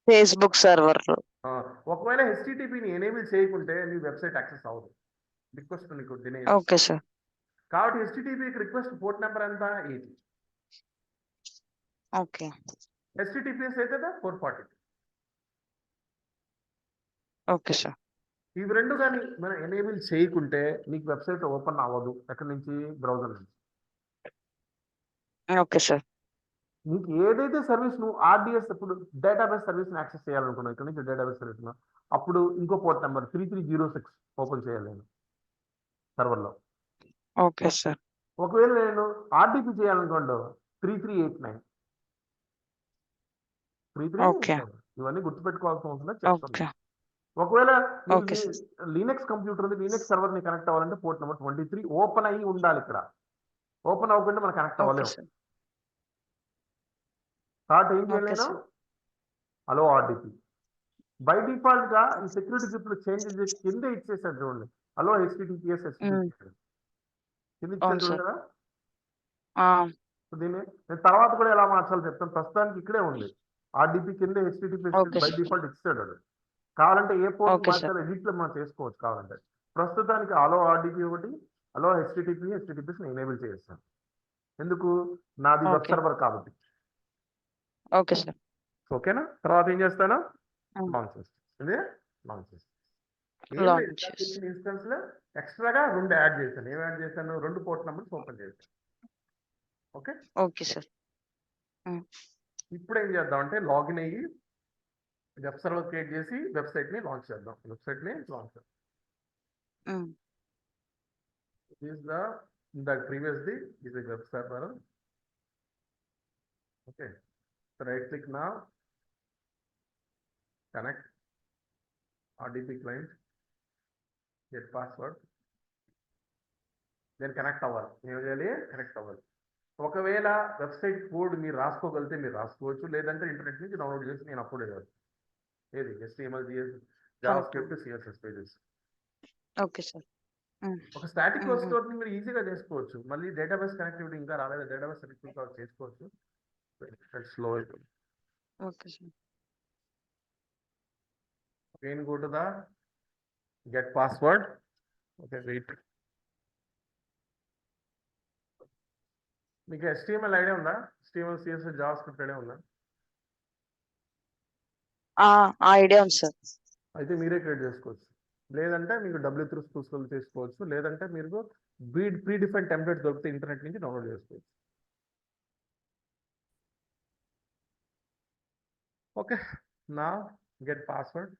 ఫేస్బుక్ సర్వర్ లో. ఒకవేళ HTTPని ఎనేబుల్ చేయకుంటే నీ వెబ్సైట్ యాక్సెస్ అవ్వదు. రిక్వెస్ట్ నీకు డినే. Okay sir. కాబట్టి HTTP రిక్వెస్ట్ పోర్ట్ నెంబర్ ఎంత? 80. ఓకే. HTTPS అయితే 440. Okay sir. ఇవి రెండు కానీ మనం ఎనేబుల్ చేయకుంటే నీకు వెబ్సైట్ ఓపెన్ అవ్వదు. ఎక్కడి నుంచి? బ్రౌజర్ నుంచి. Okay sir. నీకు ఏదైతే సర్వీస్ నువ్వు RDS ఇప్పుడు డేటాబేస్ సర్వీస్ని యాక్సెస్ చేయాలనుకున్నావు, ఇక్కడ నుంచి డేటాబేస్ సర్వీస్, అప్పుడు ఇంకో పోర్ట్ నెంబర్ 3306 ఓపెన్ చేయాలి నేను సర్వర్లో. Okay sir. ఒకవేళ నేను RDP చేయాలనుకోండి 3389. ఓకే. ఇవన్నీ గుర్తుపెట్టుకోవాల్సిన అవసరం లేదు, ఓకే. చెప్తాను. ఒకవేళ ఓకే సార్. లినక్స్ కంప్యూటర్ ఉంది, లినక్స్ సర్వర్ ని కనెక్ట్ అవ్వాలంటే పోర్ట్ నెంబర్ 23 ఓపెన్ అయ్యి ఉండాలి. ఇక్కడ ఓపెన్ అవ్వకుండా మనం కనెక్ట్ ఓకే అవ్వలేము. సార్. కాబట్టి ఏం చేయాలి ఓకే నేను? Sir. Allow RDP. By default గా ఈ సెక్యూరిటీ గ్రూప్ చేంజ్ చేసి కింద ఇచ్చేసారు చూడండి. అలో HTTPS కింద అవును ఇచ్చారు చూడండి సార్. కదా. దీన్ని నేను తర్వాత కూడా ఎలా మార్చాలో చెప్తాను. ప్రస్తుతానికి ఇక్కడే ఉంది. ఆర్డిపి కింద HTTP okay by sir. Default ఇచ్చాడు వాడు. కావాలంటే ఏ పోర్ట్ ఓకే సార్. మార్చాలో ఎడిట్ లో మనం చేసుకోవచ్చు కావాలంటే. ప్రస్తుతానికి అలో ఆర్డిపి ఒకటి, అలో హెచ్టిటిపిస్ ఎనేబుల్ చేస్తాను. ఎందుకు? నాది వెబ్ ఓకే. సర్వర్ కాబట్టి. Okay sir. ఓకేనా? తర్వాత ఏం చేస్తాను? హ్మ్. లాంచ్ చేస్తాను. ఇదే లాంచ్ చేస్తాను. ఏం లేదు, లాంచ్ ఇందాక ఇచ్చిన ఇన్స్టెన్స్ లో ఎక్స్ట్రాగా 2 యాడ్ చేశాను. ఏం యాడ్ చేశాను? 2 పోర్ట్ నెంబర్స్ ఓపెన్ చేశాను. Okay, okay sir. హ్మ్. ఇప్పుడు ఏం చేద్దాం అంటే లాగిన్ అయ్యి వెబ్ సర్వర్ క్రియేట్ చేసి వెబ్సైట్ ని లాంచ్ చేద్దాం. వెబ్సైట్ ని లాంచ్ చేద్దాం. హ్మ్. This is the previously is a web server. Okay, so right click now, connect RDP client, get password, then connect అవ్వాలి. ఏం చేయాలి? కనెక్ట్ అవ్వాలి. ఒకవేళ వెబ్సైట్ కోడ్ మీరు రాసుకోగలిగితే మీరు రాసుకోవచ్చు, లేదంటే ఇంటర్నెట్ నుంచి డౌన్లోడ్ చేసి నేను అప్లోడ్ చేయవచ్చు. ఏది? HTML, JavaScript, CSS pages. Okay sir. హ్మ్. ఒక స్టాటిక్ హ్మ్. స్టోర్ ని మీరు ఈజీగా చేసుకోవచ్చు. మళ్ళీ డేటాబేస్ కనెక్టివిటీ ఇంకా రాలేదు. డేటాబేస్ కనెక్టివిటీ చేసుకోవచ్చు. స్లో అయిపోయింది. Okay sir. Again go to the get password. Okay, wait. మీకు HTML ఐడియా ఉందా? HTML, CSS, JavaScript ఐడియా ఉందా? ఆ ఐడియా ఉంది సార్. అయితే మీరే క్రియేట్ చేసుకోవచ్చు. లేదంటే మీకు W3 స్కూల్స్ చేసుకోవచ్చు. లేదంటే మీరు ప్రీ డిఫైన్ టెంప్లెట్స్ దొరికితే ఇంటర్నెట్ నుంచి డౌన్లోడ్ చేసుకోవచ్చు. ఓకే, నా get password.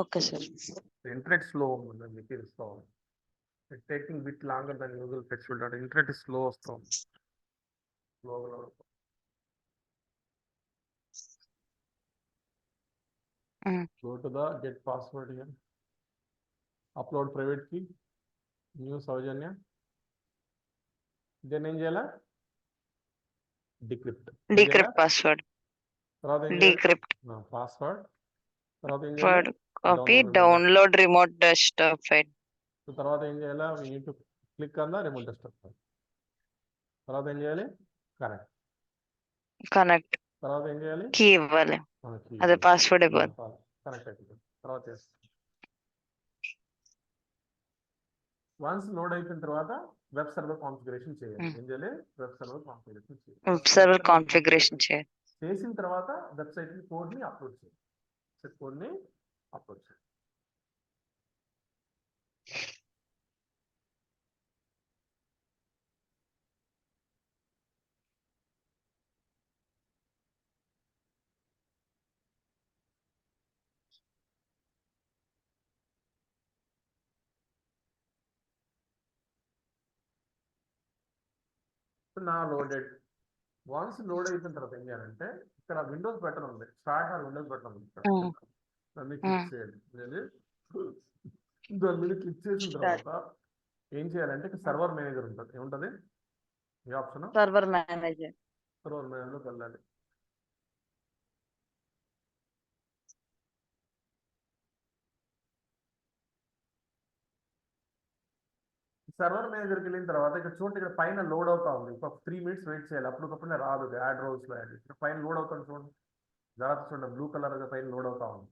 Okay sir. Internet slow ఉందండి, మీకు తెలుస్తా ఉంది. Taking bit longer than usual fetchable data. Internet slow వస్తాం. స్లోగా హ్మ్. go to the get password here. Upload private key. New Soujanya. Then ఏం చేయాలా? డిక్రిప్ట్. Decrypt password. తర్వాత ఏం చేయాలి? Decrypt password. తర్వాత ఏం చేయాలి? Password copy download. Download remote desktop file. తర్వాత ఏం చేయాలా? we need to click on the remote desktop file. తర్వాత ఏం చేయాలి? కనెక్ట్. కనెక్ట్ తర్వాత ఏం చేయాలి? కీ ఇవ్వాలి. అదే పాస్వర్డ్ ఇవ్వాలి. కనెక్ట్ అయిపోతుంది. తర్వాత వన్స్ లోడ్ అయిపోయిన తర్వాత వెబ్ సర్వర్ కాన్ఫిగరేషన్ చేయాలి. ఏం చేయాలి? వెబ్ సర్వర్ కాన్ఫిగరేషన్ చేయాలి. వెబ్ సర్వర్ కాన్ఫిగరేషన్ చేయాలి. చేసిన తర్వాత వెబ్సైట్ కోడ్ ని అప్లోడ్ చేయాలి. కోడ్ ని అప్లోడ్ చేయాలి. నా లోడెడ్. వన్స్ లోడ్ అయిపోయిన తర్వాత ఏం చేయాలంటే ఇక్కడ విండోస్ బటన్ ఉంది. స్టార్ట్ ఆర్ విండోస్ బటన్ ఉంది. ఇక్కడ దాని మీద క్లిక్ చేయాలి. దాని మీద క్లిక్ చేసిన తర్వాత ఏం చేయాలంటే ఇక్కడ సర్వర్ మేనేజర్ ఉంటుంది. ఏముంటది? ఈ ఆప్షన్ సర్వర్ మేనేజర్. సర్వర్ మేనేజర్లోకి వెళ్ళాలి. సర్వర్ మేనేజర్కి వెళ్ళిన తర్వాత ఇక్కడ చూడండి, ఇక్కడ పైన లోడ్ అవుతా ఉంది. ఒక 3 minutes వెయిట్ చేయాలి. అప్పటికప్పుడు రాదు. యాడ్ రోల్స్ లో యాడ్ ఇక్కడ పైన లోడ్ అవుతుంది. చూడండి, జాగ్రత్త చూడండి, బ్లూ కలర్ గా పైన లోడ్ అవుతా ఉంది.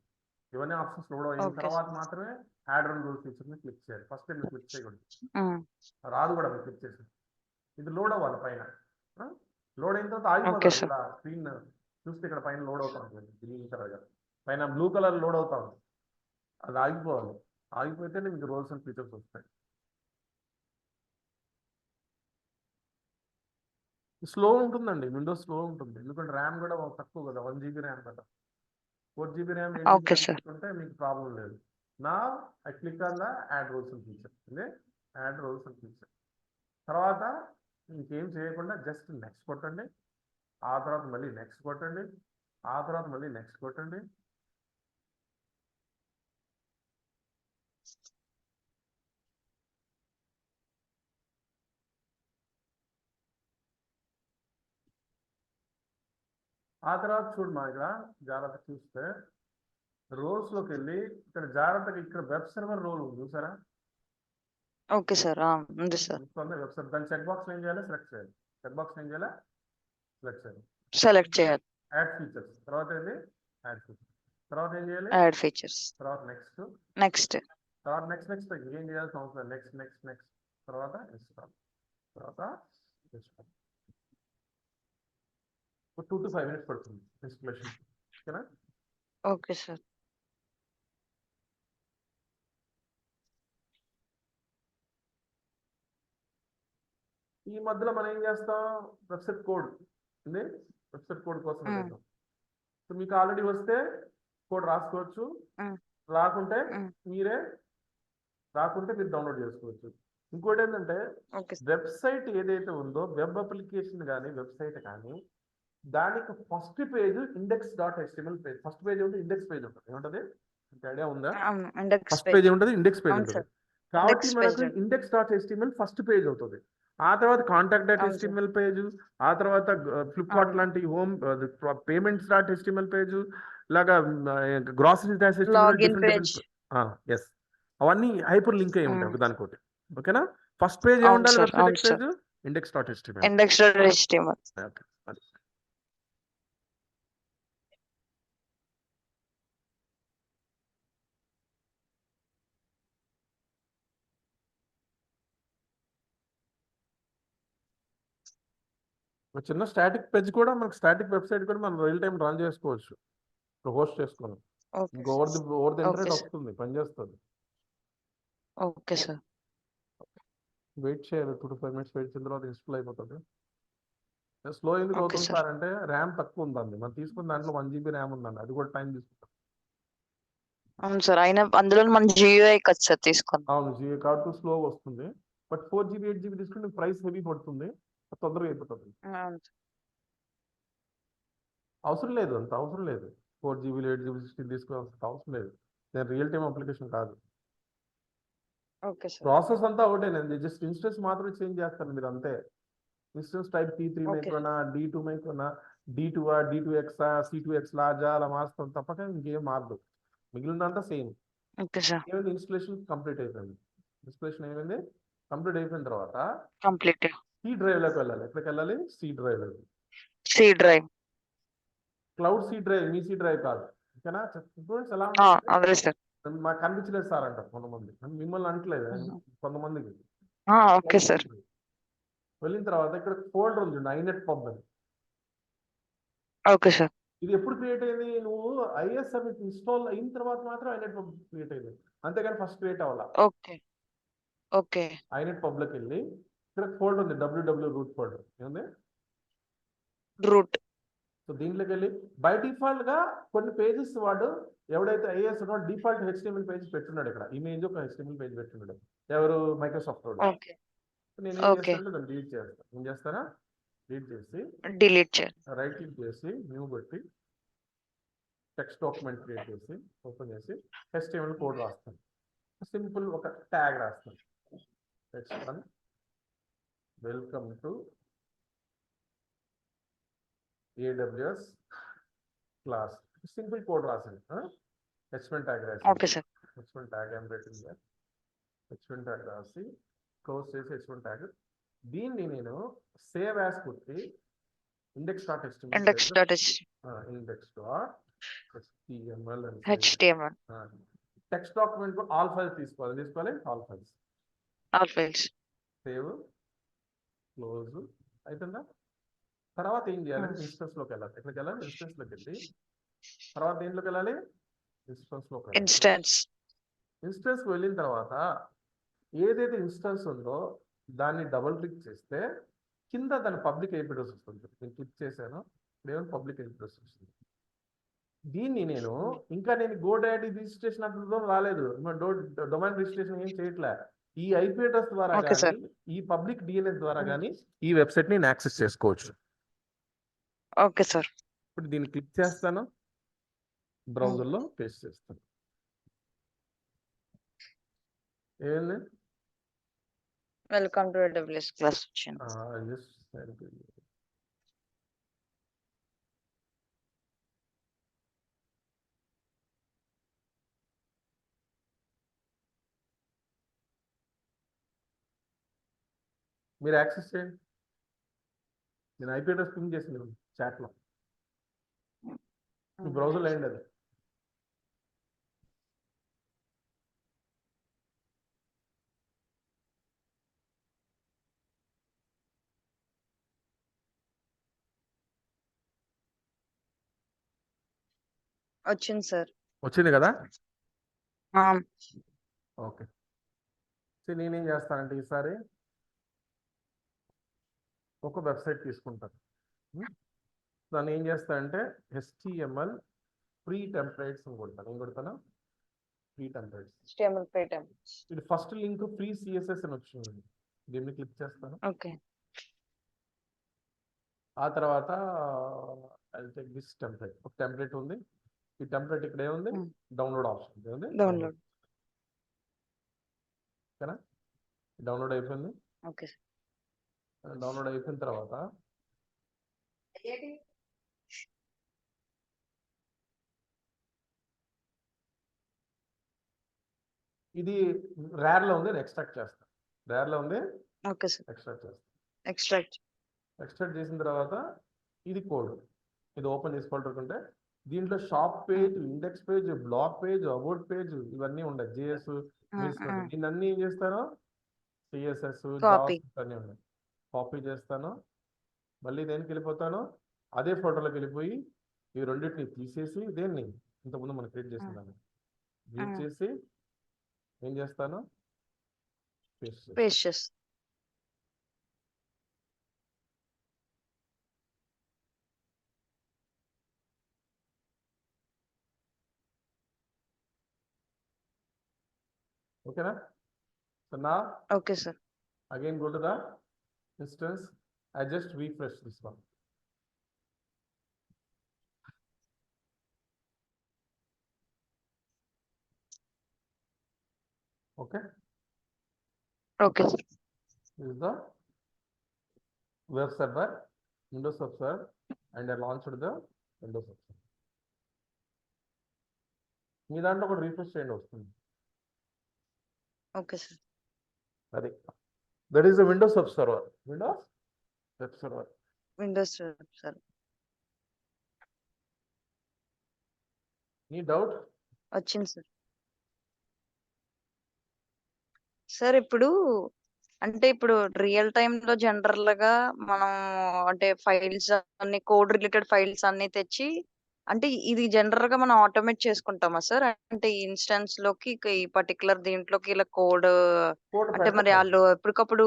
ఇవన్నీ ఆప్షన్స్ లోడ్ అయిన తర్వాత మాత్రమే యాడ్ రోల్ రూల్స్ ఫీచర్ ని క్లిక్ చేయాలి. ఫస్ట్ టైం క్లిక్ చేయకూడదు. రాదు కూడా మీరు క్లిక్ చేసి. ఇది లోడ్ అవ్వాలి పైన. లోడ్ అయిన తర్వాత ఆగిపోతుంది కూడా. స్క్రీన్ చూస్తే ఇక్కడ పైన లోడ్ అవుతా ఉంటుంది. గ్రీన్ కలర్ గా పైన బ్లూ కలర్ లోడ్ అవుతా ఉంది. అది ఆగిపోవాలి. ఆగిపోతేనే మీకు రోల్స్ అండ్ ఫీచర్స్ వస్తాయి. స్లో ఉంటుందండి, విండోస్ స్లో ఉంటుంది. ఎందుకంటే ర్యామ్ కూడా తక్కువ కదా, 1 GB ర్యామ్ కదా. 4 GB ర్యామ్, 8 GB ర్యామ్ తీసుకుంటే మీకు ప్రాబ్లం లేదు. నా I click on the add roles and feature. ఇదే యాడ్ రోల్స్ అండ్ ఫీచర్. తర్వాత ఇంకేం చేయకుండా జస్ట్ నెక్స్ట్ కొట్టండి. ఆ తర్వాత మళ్ళీ నెక్స్ట్ కొట్టండి. ఆ తర్వాత మళ్ళీ నెక్స్ట్ కొట్టండి. ఆ తర్వాత చూడమా, ఇక్కడ జాగ్రత్త చూస్తే రోల్స్ లోకి వెళ్ళి ఇక్కడ జాగ్రత్తగా ఇక్కడ వెబ్ సర్వర్ రోల్ ఉంది చూసారా? Okay sir. ఉంది సార్. వెబ్ సర్వర్ దాని చెక్ బాక్స్ ఏం చేయాలి? సెలెక్ట్ చేయాలి. చెక్ బాక్స్ ఏం చేయాలి? సెలెక్ట్ చేయాలి. సెలెక్ట్ చేయాలి. యాడ్ ఫీచర్స్ తర్వాత ఏంటి? యాడ్ ఫీచర్స్ తర్వాత ఏం చేయాలి? Add features. తర్వాత నెక్స్ట్ తర్వాత నెక్స్ట్ ఏం చేయాల్సిన అవసరం నెక్స్ట్ తర్వాత ఇన్స్టాల్ తర్వాత ఇన్స్టాల్ 2 to 5 minutes పడుతుంది ఇన్స్టాలేషన్. ఓకేనా? Okay sir. ఈ మధ్యలో మనం ఏం చేస్తాం? వెబ్సైట్ కోడ్ ఉంది, వెబ్సైట్ కోడ్ కోసం వెళ్తాం. సో మీకు ఆల్రెడీ వస్తే కోడ్ రాసుకోవచ్చు, రాకుంటే మీరు డౌన్లోడ్ చేసుకోవచ్చు. ఇంకోటి ఏంటంటే వెబ్సైట్ ఏదైతే ఉందో వెబ్ అప్లికేషన్ కానీ వెబ్సైట్ కానీ దానికి first page index.html page. First page ఉంటుంది, ఇండెక్స్ పేజ్ ఉంటుంది. ఏముంటది ఐడియా ఉందా? ఫస్ట్ పేజ్ ఉంటుంది, ఇండెక్స్ పేజ్ ఉంటుంది. కాబట్టి మనకు index.html ఫస్ట్ పేజ్ అవుతుంది. ఆ తర్వాత contact.html పేజ్, ఆ తర్వాత ఫ్లిప్కార్ట్ లాంటి హోమ్ payments.html పేజ్, ఇలాగా groceries.html. ఎస్, అవన్నీ హైపర్ లింక్ అయి ఉంటాయి దానికోటి. ఓకేనా? ఫస్ట్ పేజ్ ఏముండాలి? Website page index.html. చిన్న స్టాటిక్ పేజ్ కూడా మనకు స్టాటిక్ వెబ్సైట్ కూడా మనం రియల్ టైం రన్ చేసుకోవచ్చు. హోస్ట్ చేసుకోవాలి. ఓవర్ ది ఇంటర్నెట్ వస్తుంది, పనిచేస్తుంది. Okay sir. వెయిట్ చేయాలి, 2 to 5 minutes వెయిట్ చేసిన తర్వాత ఇన్స్టాల్ అయిపోతుంది. స్లో ఎందుకు అవుతుంది సార్ అంటే ర్యామ్ తక్కువ ఉందండి. మనం తీసుకున్న దాంట్లో 1 GB ర్యామ్ ఉందండి, అది కూడా టైం తీసుకుంటాం. అవును సార్, అయినా అందులో మన GUI కదా సార్ తీసుకుందాం. అవును, GUI కాబట్టి స్లో వస్తుంది. బట్ 4 GB 8 GB తీసుకుంటే ప్రైస్ హెవీ పడుతుంది, తొందరగా అయిపోతుంది. అవసరం లేదు, అంత అవసరం లేదు. 4 GB 8 GB 16 తీసుకోవాల్సిన అవసరం లేదు. నేను రియల్ టైమ్ అప్లికేషన్ కాదు. Okay sir. ప్రాసెస్ అంతా ఒకటేనండి, జస్ట్ ఇన్స్టెన్స్ మాత్రమే చేంజ్ చేస్తారు మీరు అంతే. Instance type T3 మైక్రోనా, D2 మైక్రోనా, D2 D2X C2X లార్జా అలా మారుస్తాం తప్పక ఇంకేం మారదు. మిగిలినంతా సేమ్. Okay sir. ఏమైంది? ఇన్స్టలేషన్ కంప్లీట్ అయిపోయింది. ఇన్స్టలేషన్ ఏమైంది? కంప్లీట్ అయిపోయిన తర్వాత సి డ్రైవ్ లోకి వెళ్ళాలి. ఎక్కడికి వెళ్ళాలి? C drive. Cloud C drive, మీ సి డ్రైవ్ కాదు. ఓకేనా? ఎలా ఉంటుంది? మాకు కనిపించలేదు సార్ అంటారు కొంతమంది, మిమ్మల్ని అంటలేదు కొంతమందికి. Okay sir. వెళ్ళిన తర్వాత ఇక్కడ ఫోల్డర్ ఉంది inet pub అని. Okay sir. ఇది ఎప్పుడు క్రియేట్ అయింది? నువ్వు IIS సర్వీస్ ఇన్స్టాల్ అయిన తర్వాత మాత్రం inet pub క్రియేట్ అయింది, అంతేగాని ఫస్ట్ క్రియేట్ అవ్వాలా. ఓకే. inet pub లోకి వెళ్ళి ఇక్కడ ఫోల్డర్ ఉంది, www రూట్ ఫోల్డర్. ఏముంది? రూట్. సో దీంట్లోకి వెళ్ళి బై డిఫాల్ట్ గా కొన్ని పేజెస్ వాడు ఎవడైతే IIS ఉన్నాడో డిఫాల్ట్ HTML పేజ్ పెట్టున్నాడు. ఇక్కడ ఇమేజ్ ఒక HTML పేజ్ పెట్టున్నాడు. ఎవరు? మైక్రోసాఫ్ట్ వాడు. నేను ఏం చేస్తాను? దాన్ని డిలీట్ చేస్తాను. ఏం చేస్తారా? డిలీట్ చేసి రైట్ క్లిక్ చేసి న్యూ పెట్టి టెక్స్ట్ డాక్యుమెంట్ క్రియేట్ చేసి ఓపెన్ చేసి HTML కోడ్ రాస్తాను. సింపుల్ ఒక ట్యాగ్ రాస్తాను. Welcome to AWS class. Simple code రాసాను. HTML ట్యాగ్ రాసి HTML ట్యాగ్ ఏం పెట్టింది? HTML ట్యాగ్ రాసి క్లోజ్ చేసి HTML ట్యాగ్. దీన్ని నేను సేవ్ యాస్ కొట్టి index.html టెక్స్ట్ డాక్యుమెంట్ లో ఆల్ ఫైల్స్ తీసుకోవాలి. ఆల్ ఫైల్స్ సేవ్ క్లోజ్ అయిపోయిందా? తర్వాత ఏం చేయాలి? ఇన్స్టెన్స్ లోకి వెళ్ళాలి. ఎక్కడికి వెళ్ళాలి? ఇన్స్టెన్స్ లోకి వెళ్ళి తర్వాత దేంట్లోకి వెళ్ళాలి? ఇన్స్టెన్స్ కి వెళ్ళిన తర్వాత ఏదైతే ఇన్స్టెన్స్ ఉందో దాన్ని డబుల్ క్లిక్ చేస్తే కింద దాని పబ్లిక్ ఐపీ అడ్రస్ వస్తుంది. నేను క్లిక్ చేశాను, నేను పబ్లిక్ ఐపీ అడ్రస్ వస్తుంది. దీన్ని నేను GoDaddy రిజిస్ట్రేషన్ అంతా రాలేదు, డొమైన్ రిజిస్ట్రేషన్ ఏం చేయట్లే. ఈ ఐపీ అడ్రస్ ద్వారా కానీ ఈ పబ్లిక్ DNS ద్వారా కానీ ఈ వెబ్సైట్ ని యాక్సెస్ చేసుకోవచ్చు. Okay sir. ఇప్పుడు దీన్ని క్లిక్ చేస్తాను, బ్రౌజర్ లో పేస్ట్ చేస్తాను. ఏంది? వెల్కమ్ టు AWS క్లాస్ వచ్చింది. మీరు యాక్సెస్ చేయండి. నేను ఐపీ అడ్రస్ పింగ్ చేసింది చాట్లో. మీ బ్రౌజర్లో అయ్యండి అది. వచ్చింది సార్. వచ్చింది కదా? ఆ, ఓకే. సో నేనేం చేస్తానంటే ఈసారి ఒక వెబ్సైట్ తీసుకుంటాను. దాన్ని ఏం చేస్తానంటే HTML ఫ్రీ టెంప్లెట్స్ అని కొడతాను. ఏం కొడతాను? Free templates. HTML పేటెం. ఇది ఫస్ట్ లింక్ ఫ్రీ CSS అని వచ్చింది. దీన్ని క్లిక్ చేస్తాను. ఓకే. ఆ తర్వాత దిస్ టెంప్లెట్, ఒక టెంప్లెట్ ఉంది. ఈ టెంప్లెట్ ఇక్కడ ఏముంది? డౌన్లోడ్ ఆప్షన్ ఉంది. డౌన్లోడ్. ఓకేనా? డౌన్లోడ్ అయిపోయింది. ఓకే. డౌన్లోడ్ అయిపోయిన తర్వాత ఇది రేర్ లో ఉంది, ఎక్స్ట్రాక్ట్ చేస్తాను. రేర్ లో ఉంది, ఓకే సార్. ఎక్స్ట్రాక్ట్ చేస్తాను. ఎక్స్ట్రాక్ట్ చేసిన తర్వాత ఇది కోడ్, ఇది ఓపెన్ చేసుకోవాలనుకుంటే దీంట్లో shop page, index page, blog page, about page ఇవన్నీ ఉన్నాయి. JS దీన్ని అన్ని ఏం చేస్తాను? CSS, copy. జావాస్క్రిప్ట్ అన్నీ ఉన్నాయి. కాపీ చేస్తాను. మళ్ళీ దేనికి వెళ్ళిపోతాను? అదే ఫోటోలోకి వెళ్ళిపోయి ఈ రెండింటిని తీసేసి దేన్ని ఇంతకుముందు మనం క్రియేట్ చేసిన దాన్ని క్లిక్ చేసి ఏం చేస్తాను? పేస్ట్ చేస్తాను. ఓకేనా? So now okay sir. again go to the instance. I just refresh this one. Okay. Okay sir. This is the web server, Windows web server, and I launched the Windows web server. మీ దాంట్లో కూడా refresh చేయండి, వస్తుంది. Okay sir. అది that is the Windows web server. Windows web server. Windows sir. నీ doubt? వచ్చింది sir. Sir ఇప్పుడు అంటే ఇప్పుడు రియల్ టైమ్ లో జనరల్ గా మనం అంటే ఫైల్స్ అన్ని కోడ్ రిలేటెడ్ ఫైల్స్ అన్ని తెచ్చి అంటే ఇది జనరల్ గా మనం ఆటోమేట్ చేసుకుంటామా సార్? అంటే ఈ ఇన్స్టెన్స్ లోకి ఈ పర్టికులర్ దీంట్లోకి ఇలా కోడ్ అంటే మరి వాళ్ళు ఎప్పటికప్పుడు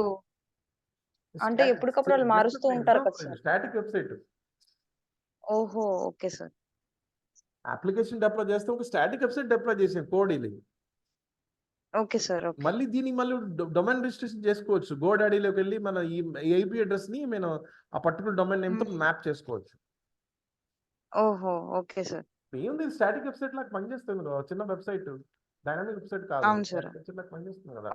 అంటే ఎప్పటికప్పుడు వాళ్ళు మారుస్తూ ఉంటారు కదా సార్? Static website. ఓహో, ఓకే సార్. అప్లికేషన్ డిప్లాయ్ చేస్తే ఒక స్టాటిక్ వెబ్సైట్ డిప్లాయ్ చేసే కోడ్ ఇది. Okay sir. ఓకే. మళ్ళీ దీనికి మళ్ళీ డొమైన్ రిజిస్ట్రేషన్ చేసుకోవచ్చు. గోడాడీలోకి వెళ్ళి మన ఈ IP అడ్రస్ ని మనం ఆ పర్టికులర్ డొమైన్ నేమ్ తో మ్యాప్ చేసుకోవచ్చు. ఓహో, ఓకే సార్. ఏముంది, స్టాటిక్ వెబ్సైట్ లాగా పనిచేస్తుంది. చిన్న వెబ్సైట్, డైనామిక్ వెబ్సైట్ కాదు. అవును సార్. చిన్న పనిచేస్తుంది కదా.